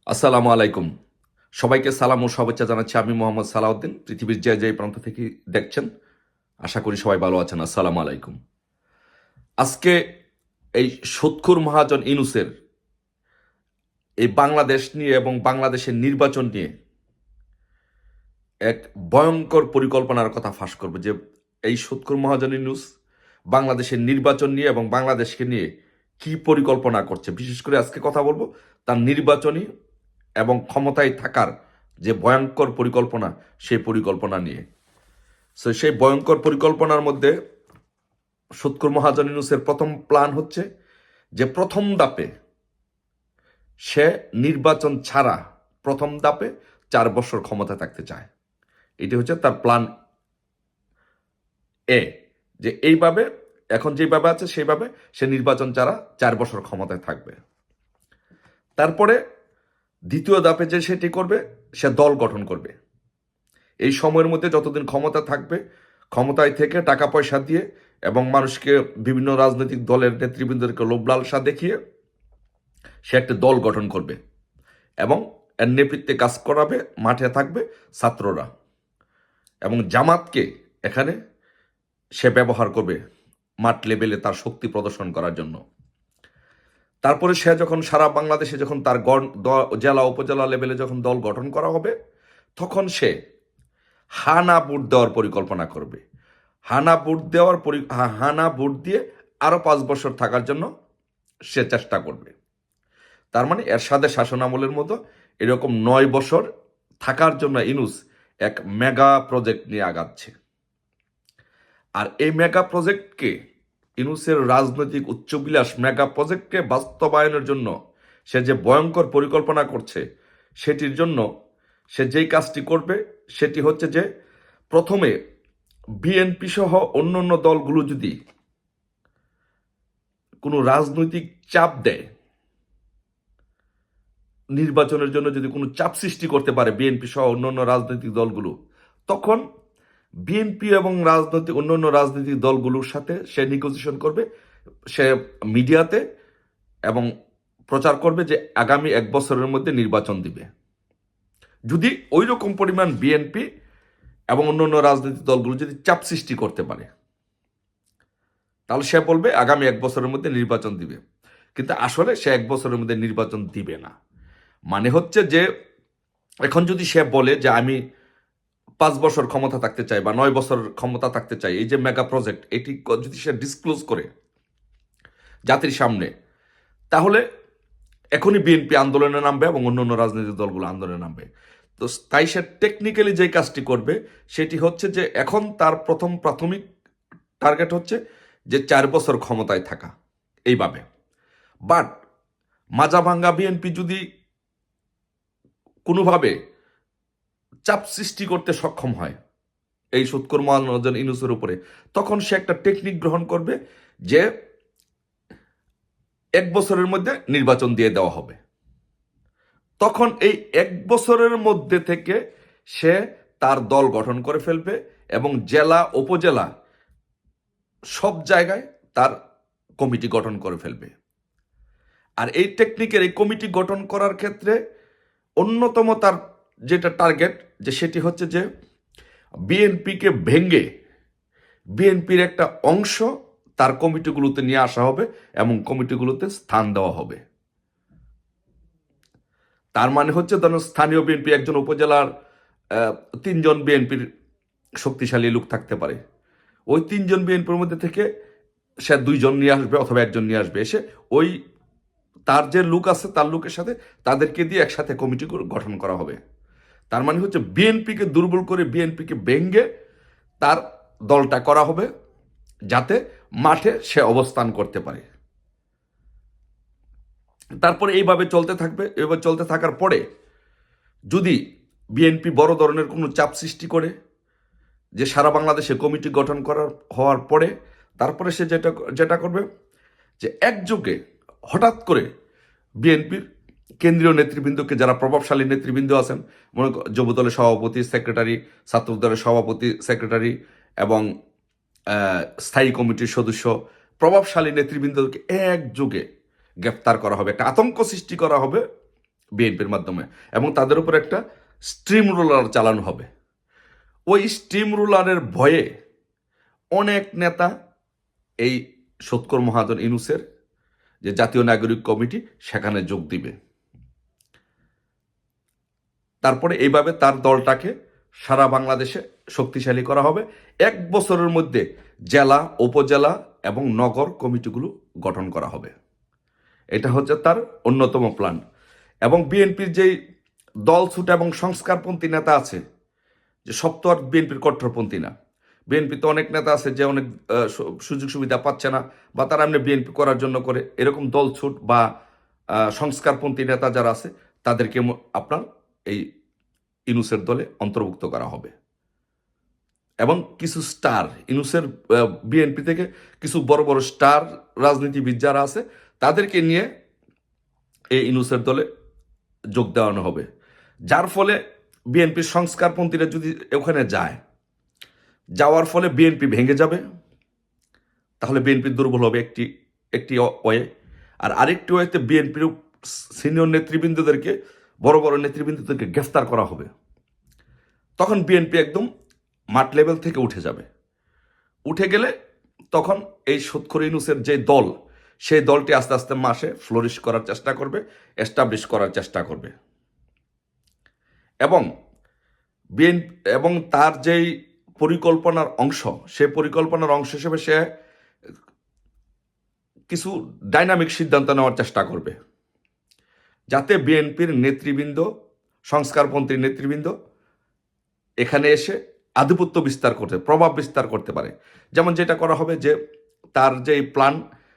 আসসালামু আলাইকুম। সবাইকে সালাম ও শুভেচ্ছা জানাচ্ছি। আমি মোহাম্মদ সালাউদ্দিন। পৃথিবীর যে প্রান্ত থেকে দেখছেন, আশা করি সবাই ভালো আছেন। আসসালামু আলাইকুম। আজকে এই সুৎখুর মহাজন ইউনূসের এই বাংলাদেশ নিয়ে এবং বাংলাদেশের নির্বাচন নিয়ে এক ভয়ঙ্কর পরিকল্পনার কথা ফাঁস করব যে এই সুৎখুর মহাজন ইউনূস বাংলাদেশের নির্বাচন নিয়ে এবং বাংলাদেশকে নিয়ে কি পরিকল্পনা করছে। বিশেষ করে আজকে কথা বলবো তার নির্বাচনী এবং ক্ষমতায় থাকার যে ভয়ঙ্কর পরিকল্পনা, সেই পরিকল্পনা নিয়ে। সেই ভয়ঙ্কর পরিকল্পনার মধ্যে সুৎখুর মহাজন ইউনূসের প্রথম প্ল্যান হচ্ছে যে প্রথম ধাপে সে নির্বাচন ছাড়া প্রথম ধাপে 4 বছর ক্ষমতা থাকতে চায়। এটি হচ্ছে তার প্ল্যান এ, যে এইভাবে এখন যেভাবে আছে সেইভাবে সে নির্বাচন ছাড়া 4 বছর ক্ষমতায় থাকবে। তারপরে দ্বিতীয় ধাপে যে সেটি করবে, সে দল গঠন করবে। এই সময়ের মধ্যে যতদিন ক্ষমতা থাকবে, ক্ষমতায় থেকে টাকা পয়সা দিয়ে এবং মানুষকে বিভিন্ন রাজনৈতিক দলের নেতৃবৃন্দকে লোভ লালসা দেখিয়ে সে একটা দল গঠন করবে এবং এর নেতৃত্বে কাজ করাবে। মাঠে থাকবে ছাত্ররা এবং জামাতকে এখানে সে ব্যবহার করবে মাঠ লেভেলে তার শক্তি প্রদর্শন করার জন্য। তারপরে সে যখন সারা বাংলাদেশে যখন তার জেলা উপজেলা লেভেলে যখন দল গঠন করা হবে, তখন সে হানা ভোট দেওয়ার পরিকল্পনা করবে। হানা ভোট দিয়ে আরো 5 বছর থাকার জন্য সে চেষ্টা করবে। তার মানে এরশাদের শাসনামলের মতো এরকম 9 বছর থাকার জন্য ইউনূস এক মেগা প্রজেক্ট নিয়ে আগাচ্ছে। আর এই মেগা প্রজেক্টকে, ইউনূসের রাজনৈতিক উচ্চবিলাস মেগা প্রজেক্টকে বাস্তবায়নের জন্য সে যে ভয়ঙ্কর পরিকল্পনা করছে, সেটির জন্য সে যেই কাজটি করবে সেটি হচ্ছে যে প্রথমে বিএনপি সহ অন্যান্য দলগুলো যদি কোনো রাজনৈতিক চাপ দেয়, নির্বাচনের জন্য যদি কোনো চাপ সৃষ্টি করতে পারে বিএনপি সহ অন্যান্য রাজনৈতিক দলগুলো, তখন বিএনপি এবং অন্যান্য রাজনৈতিক দলগুলোর সাথে সে নেগোসিয়েশন করবে। সে মিডিয়াতে এবং প্রচার করবে যে আগামী 1 বছরের মধ্যে নির্বাচন দিবে। যদি ওই রকম পরিমাণ বিএনপি এবং অন্যান্য রাজনৈতিক দলগুলো যদি চাপ সৃষ্টি করতে পারে, তাহলে সে বলবে আগামী 1 বছরের মধ্যে নির্বাচন দিবে। কিন্তু আসলে সে 1 বছরের মধ্যে নির্বাচন দিবে না। মানে হচ্ছে যে এখন যদি সে বলে যে আমি 5 বছর ক্ষমতা থাকতে চাই বা 9 বছর ক্ষমতা থাকতে চাই, এই যে মেগা প্রজেক্ট, এটি যদি সে ডিসক্লোজ করে জাতির সামনে, তাহলে এখনই বিএনপি আন্দোলনে নামবে এবং অন্যান্য রাজনৈতিক দলগুলো আন্দোলনে নামবে। তো তাই সে টেকনিক্যালি যে কাজটি করবে সেটি হচ্ছে যে এখন তার প্রথম প্রাথমিক টার্গেট হচ্ছে যে 4 বছর ক্ষমতায় থাকা এইভাবে। বাট মাজা ভাঙ্গা বিএনপি যদি কোনোভাবে চাপ সৃষ্টি করতে সক্ষম হয় এই সুৎখোর মহাজন ইউনূসের উপরে, তখন সে একটা টেকনিক গ্রহণ করবে যে 1 বছরের মধ্যে নির্বাচন দিয়ে দেওয়া হবে। তখন এই 1 বছরের মধ্যে থেকে সে তার দল গঠন করে ফেলবে এবং জেলা উপজেলা সব জায়গায় তার কমিটি গঠন করে ফেলবে। আর এই টেকনিকের এই কমিটি গঠন করার ক্ষেত্রে অন্যতম তার যেটা টার্গেট, যে সেটি হচ্ছে যে বিএনপিকে ভেঙে বিএনপির একটা অংশ তার কমিটিগুলোতে নিয়ে আসা হবে এবং কমিটিগুলোতে স্থান দেওয়া হবে। তার মানে হচ্ছে ধরুন স্থানীয় বিএনপি একজন উপজেলার 3জন বিএনপির শক্তিশালী লোক থাকতে পারে, ওই 3জন বিএনপির মধ্যে থেকে সে 2জন নিয়ে আসবে অথবা 1জন নিয়ে আসবে, এসে ওই তার যে লোক আছে তার লোকের সাথে তাদেরকে দিয়ে একসাথে কমিটি গঠন করা হবে। তার মানে হচ্ছে বিএনপিকে দুর্বল করে বিএনপিকে ভেঙ্গে তার দলটা করা হবে যাতে মাঠে সে অবস্থান করতে পারে। তারপরে এইভাবে চলতে থাকবে। এভাবে চলতে থাকার পরে যদি বিএনপি বড় ধরনের কোনো চাপ সৃষ্টি করে, যে সারা বাংলাদেশে কমিটি গঠন হওয়ার পরে, তারপরে সে যেটা যেটা করবে যে একযোগে হঠাৎ করে বিএনপির কেন্দ্রীয় নেতৃবৃন্দকে, যারা প্রভাবশালী নেতৃবৃন্দ আছেন, মনে যুবদলের সভাপতি, সেক্রেটারি, ছাত্রদলের সভাপতি, সেক্রেটারি এবং স্থায়ী কমিটির সদস্য, প্রভাবশালী নেতৃবৃন্দকে একযোগে গ্রেফতার করা হবে। একটা আতঙ্ক সৃষ্টি করা হবে বিএনপির মাধ্যমে, এবং তাদের উপর একটা স্ট্রিম রোলার চালানো হবে। ওই স্ট্রিম রোলারের ভয়ে অনেক নেতা এই সৎকর মহাজন ইউনূসের যে জাতীয় নাগরিক কমিটি সেখানে যোগ দিবে। তারপরে এইভাবে তার দলটাকে সারা বাংলাদেশে শক্তিশালী করা হবে। 1 বছরের মধ্যে জেলা, উপজেলা এবং নগর কমিটিগুলো গঠন করা হবে। এটা হচ্ছে তার অন্যতম প্ল্যান। এবং বিএনপির যেই দলছুট এবং সংস্কারপন্থী নেতা আছে, যে সব তো আর বিএনপির কট্টরপন্থী না। বিএনপি তো অনেক নেতা আছে যে অনেক সুযোগ সুবিধা পাচ্ছে না, বা তারা এমনি বিএনপি করার জন্য করে। এরকম দলছুট বা সংস্কারপন্থী নেতা যারা আছে তাদেরকে আপনার এই ইউনূসের দলে অন্তর্ভুক্ত করা হবে। এবং কিছু স্টার ইউনূসের বিএনপি থেকে কিছু বড় বড় স্টার রাজনীতিবিদ যারা আছে তাদেরকে নিয়ে এই ইউনূসের দলে যোগ দেওয়ানো হবে। যার ফলে বিএনপির সংস্কারপন্থীরা যদি ওখানে যায়, যাওয়ার ফলে বিএনপি ভেঙে যাবে, তাহলে বিএনপি দুর্বল হবে একটি ওয়ে। আর আরেকটি ওয়েতে বিএনপির সিনিয়র নেতৃবৃন্দদেরকে, বড় বড় নেতৃবৃন্দদেরকে গ্রেফতার করা হবে। তখন বিএনপি একদম মাঠ লেভেল থেকে উঠে যাবে। উঠে গেলে তখন এই সৎকর ইউনূসের যে দল, সেই দলটি আস্তে আস্তে মাসে ফ্লোরিশ করার চেষ্টা করবে, এস্টাবলিশ করার চেষ্টা করবে। এবং তার যেই পরিকল্পনার অংশ, সেই পরিকল্পনার অংশ হিসেবে সে কিছু ডাইনামিক সিদ্ধান্ত নেওয়ার চেষ্টা করবে, যাতে বিএনপির নেতৃবৃন্দ, সংস্কারপন্থী নেতৃবৃন্দ এখানে এসে আধিপত্য বিস্তার করতে, প্রভাব বিস্তার করতে পারে। যেমন যেটা করা হবে, যে তার যে প্ল্যান,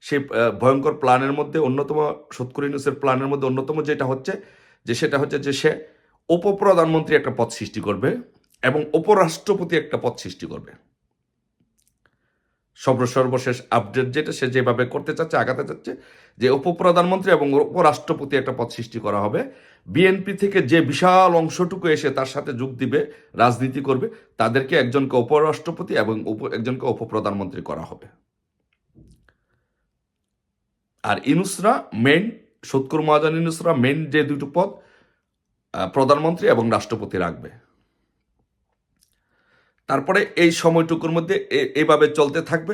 সেই ভয়ঙ্কর প্ল্যানের মধ্যে অন্যতম, সৎকর ইউনূসের প্ল্যানের মধ্যে অন্যতম যেটা হচ্ছে, যে সেটা হচ্ছে যে সে উপপ্রধানমন্ত্রী একটা পদ সৃষ্টি করবে এবং উপরাষ্ট্রপতি একটা পদ সৃষ্টি করবে। সর্বশেষ আপডেট যেটা, সে যেভাবে করতে চাচ্ছে, আগাতে চাচ্ছে, যে উপপ্রধানমন্ত্রী এবং উপরাষ্ট্রপতি একটা পদ সৃষ্টি করা হবে। বিএনপি থেকে যে বিশাল অংশটুকু এসে তার সাথে যোগ দিবে, রাজনীতি করবে, তাদেরকে একজনকে উপরাষ্ট্রপতি এবং একজনকে উপপ্রধানমন্ত্রী করা হবে। আর ইউনূসরা মেইন, সৎকর মহাজন ইউনূসরা মেইন যে দুটো পদ, প্রধানমন্ত্রী এবং রাষ্ট্রপতি রাখবে। তারপরে এই সময়টুকুর মধ্যে এইভাবে চলতে থাকবে।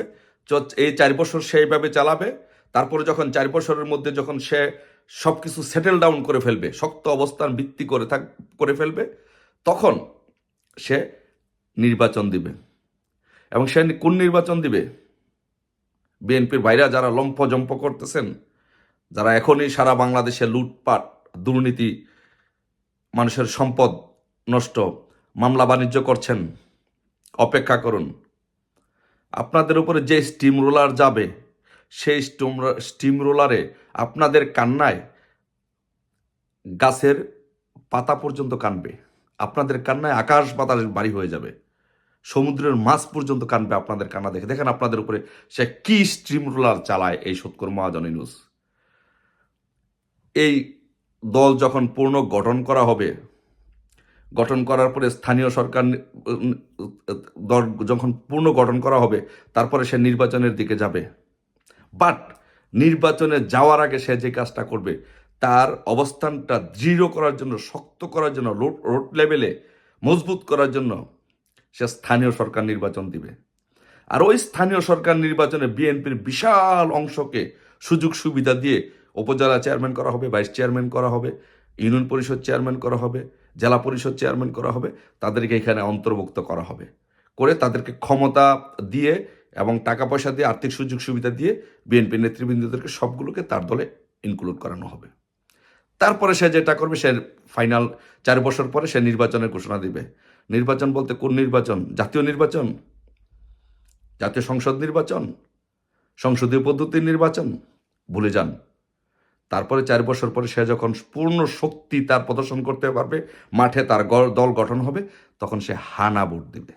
এই 4 বছর সে এইভাবে চালাবে। তারপরে যখন 4 বছরের মধ্যে যখন সে সব কিছু সেটেল ডাউন করে ফেলবে, শক্ত অবস্থান ভিত্তি করে ফেলবে, তখন সে নির্বাচন দিবে। এবং সে কোন নির্বাচন দিবে? বিএনপির ভাইরা যারা লম্ফজম্প করতেছেন, যারা এখনই সারা বাংলাদেশে লুটপাট, দুর্নীতি, মানুষের সম্পদ নষ্ট, মামলা বাণিজ্য করছেন, অপেক্ষা করুন। আপনাদের উপরে যে স্টিম রোলার যাবে, সেই স্টিম রোলারে আপনাদের কান্নায় গাছের পাতা পর্যন্ত কানবে, আপনাদের কান্নায় আকাশ বাতাস বাড়ি হয়ে যাবে, সমুদ্রের মাছ পর্যন্ত কানবে আপনাদের কান্না দেখে। দেখেন আপনাদের উপরে সে কি স্টিম রোলার চালায় এই সৎকর মহাজন ইউনূস। এই দল যখন পূর্ণ গঠন করা হবে, গঠন করার পরে স্থানীয় সরকার যখন পূর্ণ গঠন করা হবে, তারপরে সে নির্বাচনের দিকে যাবে। বাট নির্বাচনে যাওয়ার আগে সে যে কাজটা করবে, তার অবস্থানটা দৃঢ় করার জন্য, শক্ত করার জন্য, রোড লেভেলে মজবুত করার জন্য সে স্থানীয় সরকার নির্বাচন দিবে। আর ওই স্থানীয় সরকার নির্বাচনে বিএনপির বিশাল অংশকে সুযোগ সুবিধা দিয়ে উপজেলা চেয়ারম্যান করা হবে, ভাইস চেয়ারম্যান করা হবে, ইউনিয়ন পরিষদ চেয়ারম্যান করা হবে, জেলা পরিষদ চেয়ারম্যান করা হবে। তাদেরকে এখানে অন্তর্ভুক্ত করা হবে, করে তাদেরকে ক্ষমতা দিয়ে এবং টাকা পয়সা দিয়ে, আর্থিক সুযোগ সুবিধা দিয়ে বিএনপি নেতৃবৃন্দদেরকে সবগুলোকে তার দলে ইনক্লুড করানো হবে। তারপরে সে যেটা করবে, সে ফাইনাল 4 বছর পরে সে নির্বাচনের ঘোষণা দিবে। নির্বাচন বলতে কোন নির্বাচন? জাতীয় নির্বাচন, জাতীয় সংসদ নির্বাচন, সংসদীয় পদ্ধতির নির্বাচন? ভুলে যান। তারপরে 4 বছর পরে সে যখন পূর্ণ শক্তি তার প্রদর্শন করতে পারবে, মাঠে তার দল গঠন হবে, তখন সে হানা ভোট দিবে।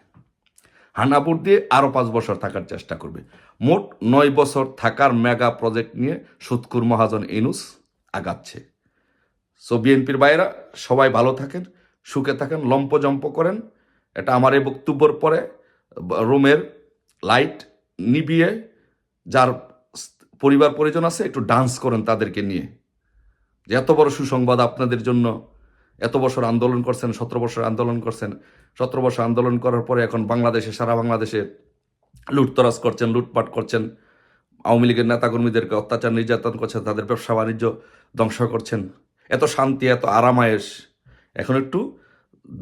হানা ভোট দিয়ে আরও 5 বছর থাকার চেষ্টা করবে। মোট 9 বছর থাকার মেগা প্রজেক্ট নিয়ে সৎকর মহাজন ইউনূস আগাচ্ছে। সো বিএনপির বাইরা সবাই ভালো থাকেন, সুখে থাকেন, লম্পজম্প করেন। এটা আমার এই বক্তব্যের পরে রুমের লাইট নিভিয়ে, যার পরিবার পরিজন আছে, একটু ডান্স করেন তাদেরকে নিয়ে। যে এত বড় সুসংবাদ আপনাদের জন্য, এত বছর আন্দোলন করছেন, 17 বছর আন্দোলন করছেন, 17 বছর আন্দোলন করার পরে এখন বাংলাদেশে, সারা বাংলাদেশে লুটতরাজ করছেন, লুটপাট করছেন, আওয়ামী লীগের নেতাকর্মীদেরকে অত্যাচার নির্যাতন করছেন, তাদের ব্যবসা বাণিজ্য ধ্বংস করছেন। এত শান্তি, এত আরামায়েশ, এখন একটু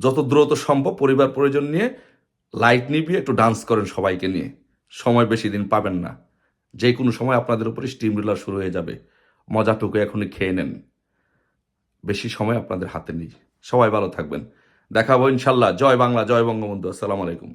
যত দ্রুত সম্ভব পরিবার পরিজন নিয়ে লাইট নিভিয়ে একটু ডান্স করেন সবাইকে নিয়ে। সময় বেশি দিন পাবেন না, যে কোনো সময় আপনাদের উপরে স্টিম রোলার শুরু হয়ে যাবে। মজাটুকু এখনই খেয়ে নেন, বেশি সময় আপনাদের হাতে নেই। সবাই ভালো থাকবেন, দেখাবো ইনশাল্লাহ। জয় বাংলা, জয় বঙ্গবন্ধু। আসসালামু আলাইকুম।